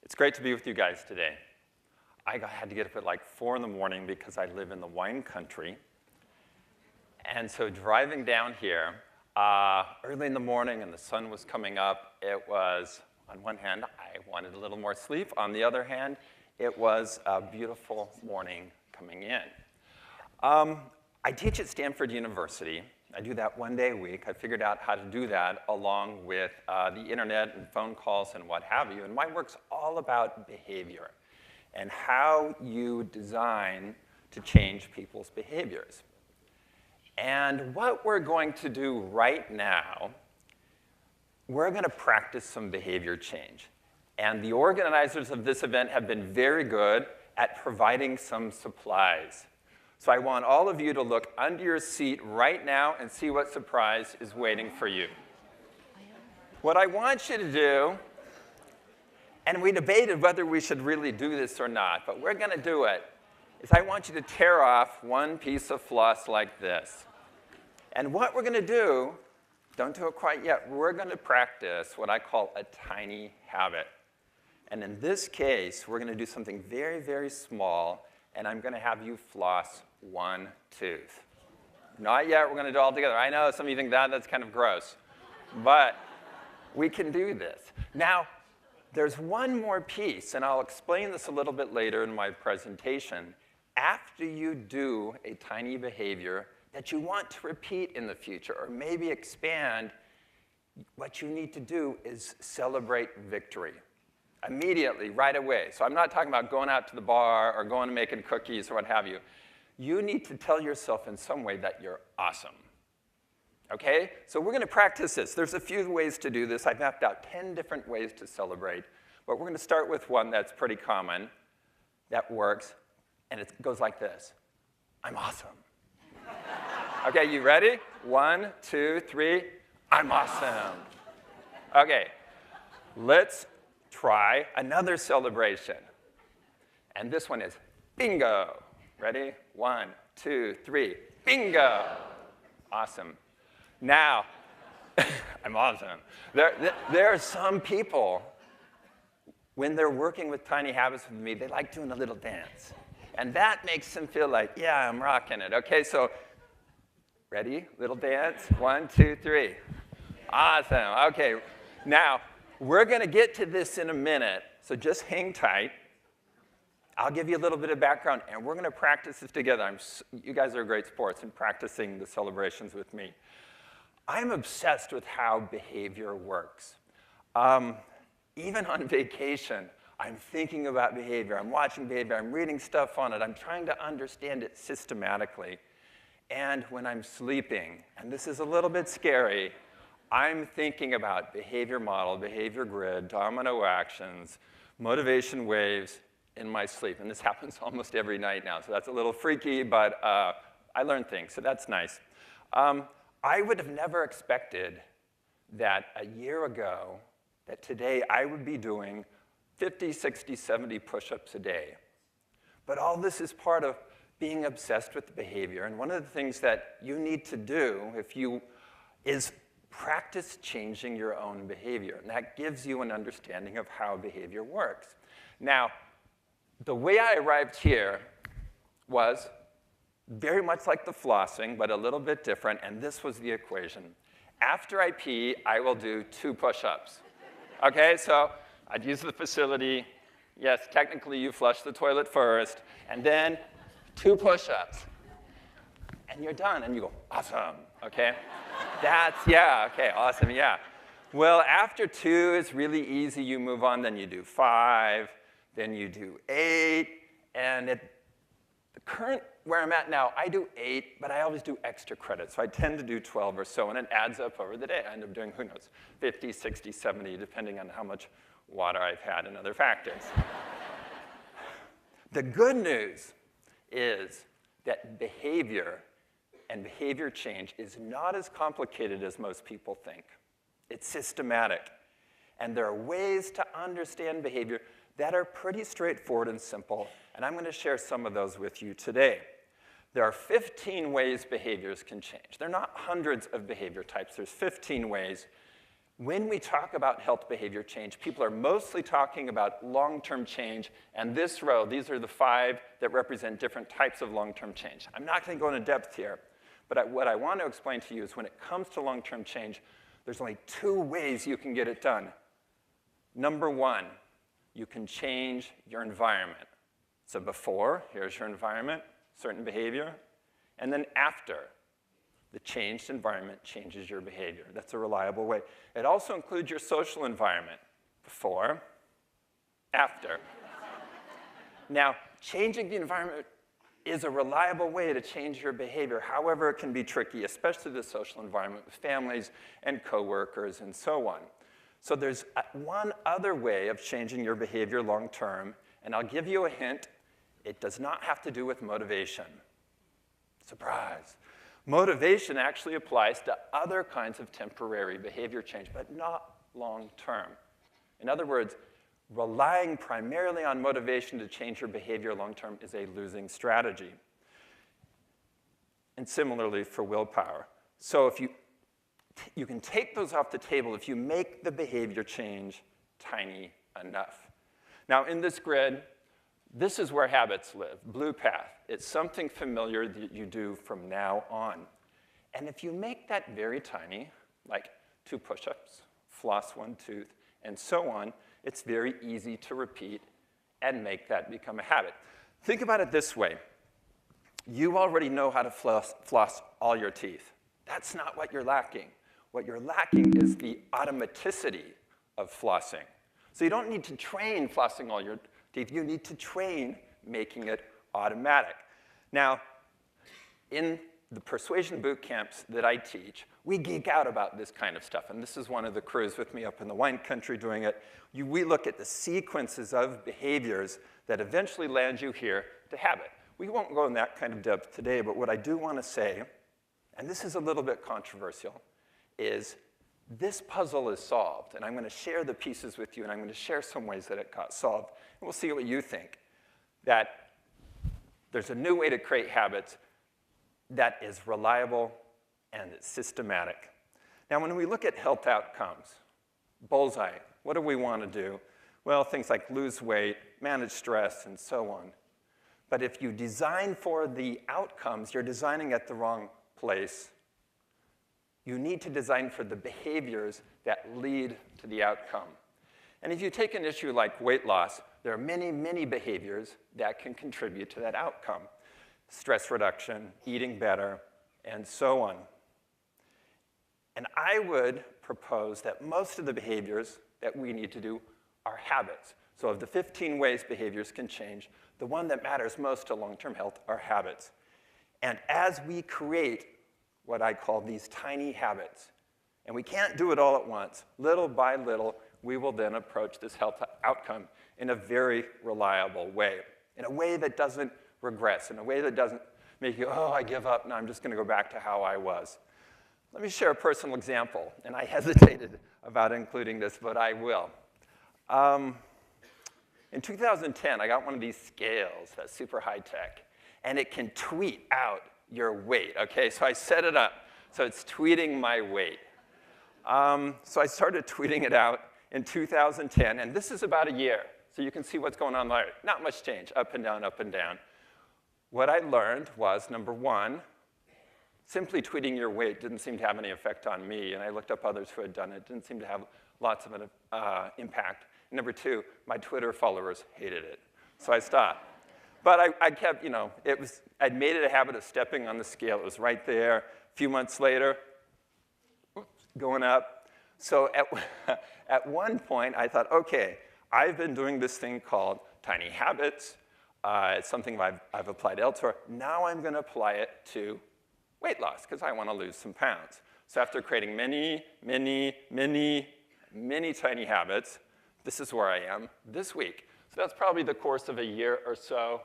It's great to be with you guys today. I had to get up at like 4 in the morning because I live in the wine country. And so driving down here, early in the morning and the sun was coming up, it was, on one hand, I wanted a little more sleep. On the other hand, it was a beautiful morning coming in. I teach at Stanford University. I do that 1 day a week. I figured out how to do that along with the internet and phone calls and what have you. And my work's all about behavior and how you design to change people's behaviors. And what we're going to do right now, we're going to practice some behavior change. And the organizers of this event have been very good at providing some supplies. So I want all of you to look under your seat right now and see what surprise is waiting for you. What I want you to do, and we debated whether we should really do this or not, but we're going to do it, is I want you to tear off one piece of floss like this. And what we're going to do, don't do it quite yet, we're going to practice what I call a tiny habit. And in this case, we're going to do something very, very small, and I'm going to have you floss one tooth. Not yet, we're going to do it all together. I know some of you think that's kind of gross, but we can do this. Now, there's one more piece, and I'll explain this a little bit later in my presentation. After you do a tiny behavior that you want to repeat in the future or maybe expand, what you need to do is celebrate victory. Immediately, right away. So I'm not talking about going out to the bar or going and making cookies or what have you. You need to tell yourself in some way that you're awesome. Okay? So we're going to practice this. There's a few ways to do this. I've mapped out 10 different ways to celebrate. But we're going to start with one that's pretty common, that works, and it goes like this. I'm awesome. Okay, you ready? 1, 2, 3. I'm awesome. Okay, let's try another celebration. And this one is bingo. Ready? 1, 2, 3. Bingo. Awesome. Now, I'm awesome. There are some people, when they're working with tiny habits with me, they like doing a little dance. And that makes them feel like, yeah, I'm rocking it. Okay, so ready? Little dance. 1, 2, 3. Awesome. Okay, now, we're going to get to this in a minute, so just hang tight. I'll give you a little bit of background, and we're going to practice this together. You guys are great sports in practicing the celebrations with me. I'm obsessed with how behavior works. Even on vacation, I'm thinking about behavior. I'm watching behavior. I'm reading stuff on it. I'm trying to understand it systematically. And when I'm sleeping, and this is a little bit scary, I'm thinking about behavior model, behavior grid, domino actions, motivation waves in my sleep. And this happens almost every night now, so that's a little freaky, but I learn things, so that's nice. I would have never expected that a year ago, that today I would be doing 50, 60, 70 push-ups a day. But all this is part of being obsessed with behavior. And one of the things that you need to do is practice changing your own behavior. And that gives you an understanding of how behavior works. Now, the way I arrived here was very much like the flossing, but a little bit different. And this was the equation. After I pee, I will do 2 push-ups. Okay, so I'd use the facility. Yes, technically, you flush the toilet first. And then 2 push-ups. And you're done. And you go, awesome. Okay? Yeah, okay, awesome, yeah. Well, after 2, it's really easy. You move on, then you do 5, then you do 8, and the current where I'm at now, I do 8, but I always do extra credit, so I tend to do 12 or so, and it adds up over the day. I end up doing, who knows, 50, 60, 70, depending on how much water I've had and other factors. The good news is that behavior and behavior change is not as complicated as most people think. It's systematic. And there are ways to understand behavior that are pretty straightforward and simple, and I'm going to share some of those with you today. There are 15 ways behaviors can change. There are not hundreds of behavior types. There's 15 ways. When we talk about health behavior change, people are mostly talking about long-term change, and this row, these are the 5 that represent different types of long-term change. I'm not going to go into depth here, but what I want to explain to you is when it comes to long-term change, there's only 2 ways you can get it done. Number 1, you can change your environment. So before, here's your environment, certain behavior, and then after, the changed environment changes your behavior. That's a reliable way. It also includes your social environment, before, after. Now, changing the environment is a reliable way to change your behavior. However, it can be tricky, especially the social environment with families and coworkers and so on. So there's one other way of changing your behavior long term, and I'll give you a hint. It does not have to do with motivation. Surprise. Motivation actually applies to other kinds of temporary behavior change, but not long term. In other words, relying primarily on motivation to change your behavior long term is a losing strategy. And similarly for willpower. So if you can take those off the table if you make the behavior change tiny enough. Now in this grid, this is where habits live, blue path. It's something familiar that you do from now on. And if you make that very tiny, like 2 push-ups, floss 1 tooth, and so on, it's very easy to repeat and make that become a habit. Think about it this way. You already know how to floss all your teeth. That's not what you're lacking. What you're lacking is the automaticity of flossing. So you don't need to train flossing all your teeth. You need to train making it automatic. Now, in the persuasion boot camps that I teach, we geek out about this kind of stuff. And this is one of the crews with me up in the wine country doing it. We look at the sequences of behaviors that eventually land you here to habit. We won't go in that kind of depth today, but what I do want to say, and this is a little bit controversial, is this puzzle is solved. And I'm going to share the pieces with you, and I'm going to share some ways that it got solved. And we'll see what you think. That there's a new way to create habits that is reliable and it's systematic. Now, when we look at health outcomes, bullseye, what do we want to do? Well, things like lose weight, manage stress, and so on. But if you design for the outcomes, you're designing at the wrong place. You need to design for the behaviors that lead to the outcome. And if you take an issue like weight loss, there are many, many behaviors that can contribute to that outcome. Stress reduction, eating better, and so on. And I would propose that most of the behaviors that we need to do are habits. So of the 15 ways behaviors can change, the one that matters most to long-term health are habits. And as we create what I call these tiny habits, and we can't do it all at once, little by little, we will then approach this health outcome in a very reliable way, in a way that doesn't regress, in a way that doesn't make you, oh, I give up, now I'm just going to go back to how I was. Let me share a personal example, and I hesitated about including this, but I will. In 2010, I got one of these scales that's super high tech, and it can tweet out your weight, okay? So I set it up, so it's tweeting my weight. So I started tweeting it out in 2010, and this is about a year. So you can see what's going on there. Not much change, up and down, up and down. What I learned was, number one, simply tweeting your weight didn't seem to have any effect on me, and I looked up others who had done it. It didn't seem to have lots of an impact. And number two, my Twitter followers hated it, so I stopped. But I kept, you know, I'd made it a habit of stepping on the scale. It was right there. A few months later, going up. So at one point, I thought, okay, I've been doing this thing called tiny habits. It's something I've applied elsewhere. Now I'm going to apply it to weight loss, because I want to lose some pounds. So after creating many, many, many, many tiny habits, this is where I am this week. So that's probably the course of a year or so.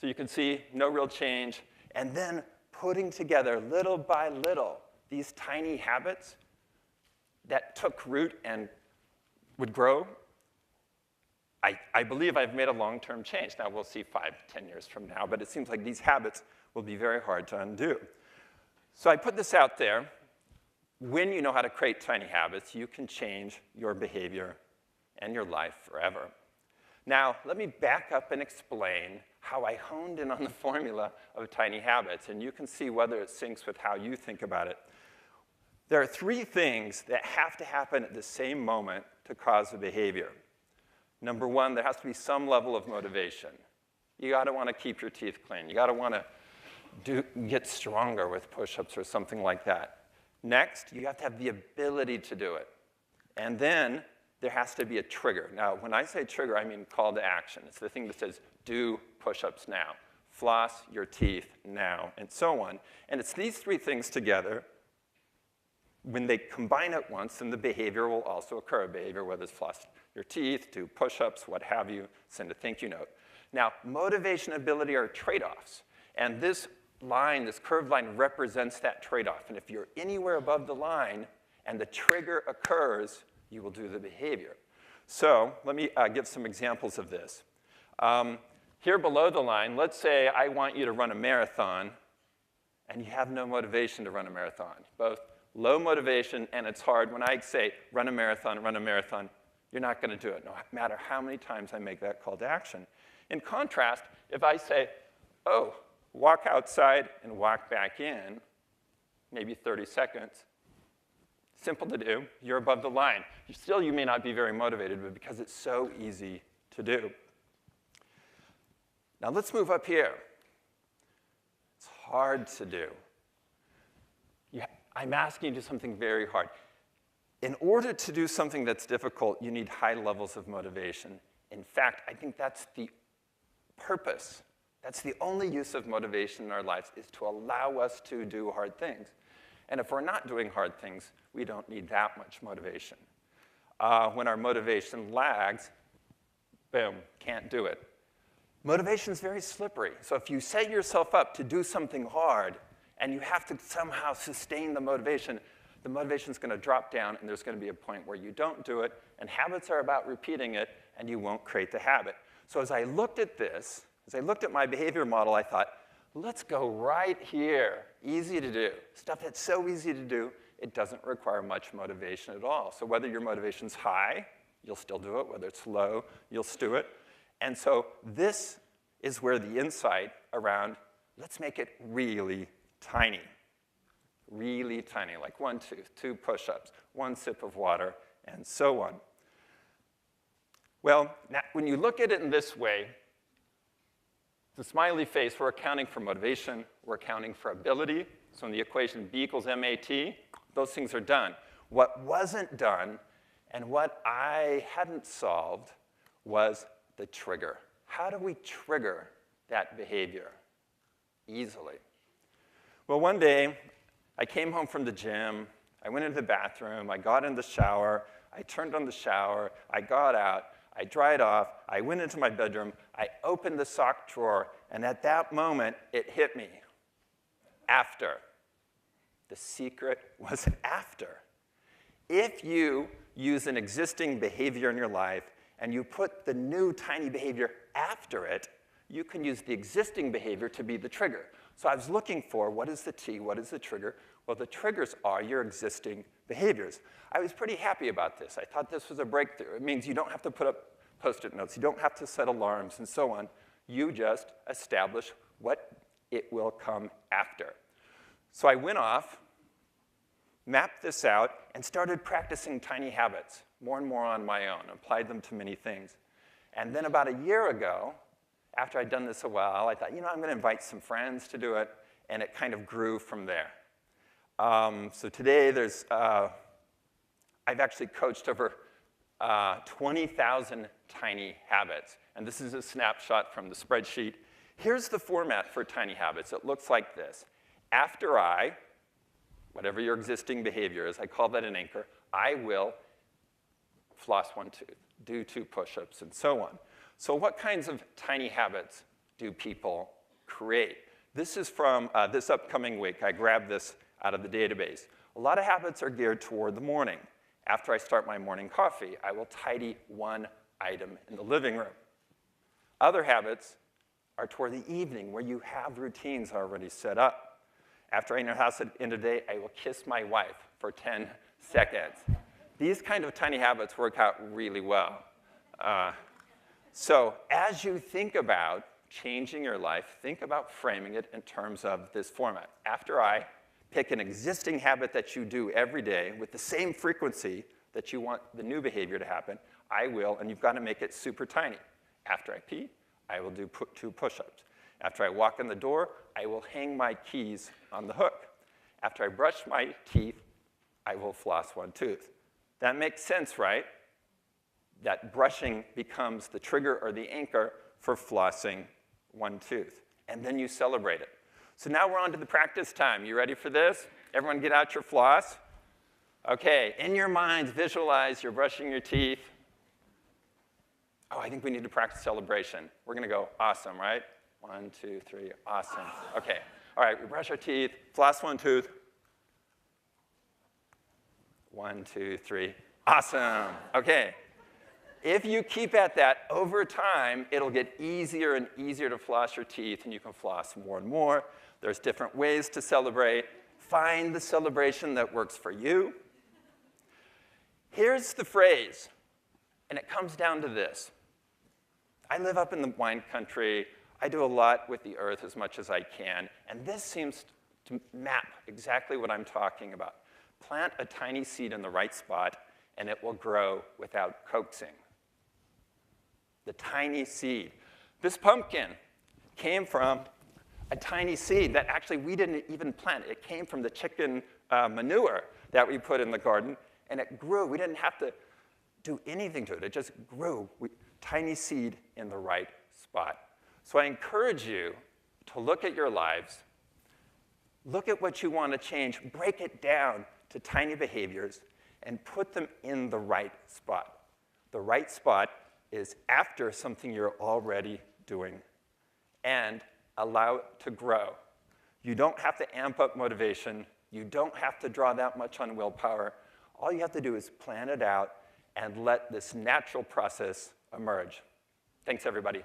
So you can see no real change. And then putting together little by little these tiny habits that took root and would grow, I believe I've made a long-term change. Now we'll see 5, 10 years from now, but it seems like these habits will be very hard to undo. So I put this out there. when you know how to create tiny habits, you can change your behavior and your life forever. Now, let me back up and explain how I honed in on the formula of tiny habits, and you can see whether it syncs with how you think about it. There are three things that have to happen at the same moment to cause a behavior. Number one, there has to be some level of motivation. You gotta wanna keep your teeth clean. You gotta wanna get stronger with push-ups or something like that. Next, you have to have the ability to do it. And then there has to be a trigger. Now, when I say trigger, I mean call to action. It's the thing that says, do push-ups now. Floss your teeth now, and so on. And it's these three things together. When they combine at once, then the behavior will also occur. Behavior, whether it's floss your teeth, do push-ups, what have you, send a thank you note. Now, motivation and ability are trade-offs. And this line, this curved line, represents that trade-off. And if you're anywhere above the line and the trigger occurs, you will do the behavior. So let me give some examples of this. Here below the line, let's say I want you to run a marathon, and you have no motivation to run a marathon. Both low motivation and it's hard. When I say run a marathon, you're not going to do it, no matter how many times I make that call to action. In contrast, if I say, oh, walk outside and walk back in, maybe 30 seconds, simple to do, you're above the line. Still, you may not be very motivated, but because it's so easy to do. Now let's move up here. It's hard to do. I'm asking you to do something very hard. In order to do something that's difficult, you need high levels of motivation. In fact, I think that's the purpose. That's the only use of motivation in our lives, is to allow us to do hard things. And if we're not doing hard things, we don't need that much motivation. When our motivation lags, boom, can't do it. Motivation is very slippery. So if you set yourself up to do something hard, and you have to somehow sustain the motivation's going to drop down, and there's going to be a point where you don't do it, and habits are about repeating it, and you won't create the habit. So as I looked at this, as I looked at my behavior model, I thought, let's go right here. Easy to do. Stuff that's so easy to do, it doesn't require much motivation at all. So whether your motivation's high, you'll still do it. Whether it's low, you'll still do it. And so this is where the insight around, let's make it really tiny. Really tiny, like 1 tooth, 2 push-ups, 1 sip of water, and so on. Well, now, when you look at it in this way, the smiley face, we're accounting for motivation, we're accounting for ability. So in the equation B equals MAT, those things are done. What wasn't done, and what I hadn't solved, was the trigger. How do we trigger that behavior easily? Well, one day, I came home from the gym, I went into the bathroom, I got in the shower, I turned on the shower, I got out, I dried off, I went into my bedroom, I opened the sock drawer, and at that moment, it hit me. After. The secret was after. If you use an existing behavior in your life, and you put the new tiny behavior after it, you can use the existing behavior to be the trigger. So I was looking for, what is the T, what is the trigger? Well, the triggers are your existing behaviors. I was pretty happy about this. I thought this was a breakthrough. It means you don't have to put up Post-it notes. You don't have to set alarms and so on. You just establish what it will come after. So I went off, mapped this out, and started practicing tiny habits more and more on my own, applied them to many things. And then about a year ago, after I'd done this a while, I thought, I'm going to invite some friends to do it, and it kind of grew from there. So today, I've actually coached over 20,000 tiny habits, and this is a snapshot from the spreadsheet. Here's the format for tiny habits. It looks like this. After I, whatever your existing behavior is, I call that an anchor, I will floss 1 tooth, do 2 push-ups, and so on. So what kinds of tiny habits do people create? This is from this upcoming week. I grabbed this out of the database. A lot of habits are geared toward the morning. After I start my morning coffee, I will tidy 1 item in the living room. Other habits are toward the evening, where you have routines already set up. After I enter the house at the end of the day, I will kiss my wife for 10 seconds. These kind of tiny habits work out really well. So as you think about changing your life, think about framing it in terms of this format. After I pick an existing habit that you do every day with the same frequency that you want the new behavior to happen, I will, and you've got to make it super tiny. After I pee, I will do 2 push-ups. After I walk in the door, I will hang my keys on the hook. After I brush my teeth, I will floss 1 tooth. That makes sense, right? That brushing becomes the trigger or the anchor for flossing 1 tooth. And then you celebrate it. So now we're on to the practice time. You ready for this? Everyone get out your floss. OK, in your minds, visualize you're brushing your teeth. Oh, I think we need to practice celebration. We're going to go awesome, right? 1, 2, 3, awesome. OK, all right, we brush our teeth, floss 1 tooth. 1, 2, 3, awesome. OK. If you keep at that over time, it'll get easier and easier to floss your teeth, and you can floss more and more. There's different ways to celebrate. Find the celebration that works for you. Here's the phrase, and it comes down to this. I live up in the wine country. I do a lot with the earth as much as I can, and this seems to map exactly what I'm talking about. Plant a tiny seed in the right spot, and it will grow without coaxing. The tiny seed. This pumpkin came from a tiny seed that actually we didn't even plant. It came from the chicken manure that we put in the garden, and it grew. We didn't have to do anything to it. It just grew. Tiny seed in the right spot. So I encourage you to look at your lives, look at what you want to change, break it down to tiny behaviors, and put them in the right spot. The right spot is after something you're already doing, and allow it to grow. You don't have to amp up motivation. You don't have to draw that much on willpower. All you have to do is plan it out and let this natural process emerge. Thanks, everybody.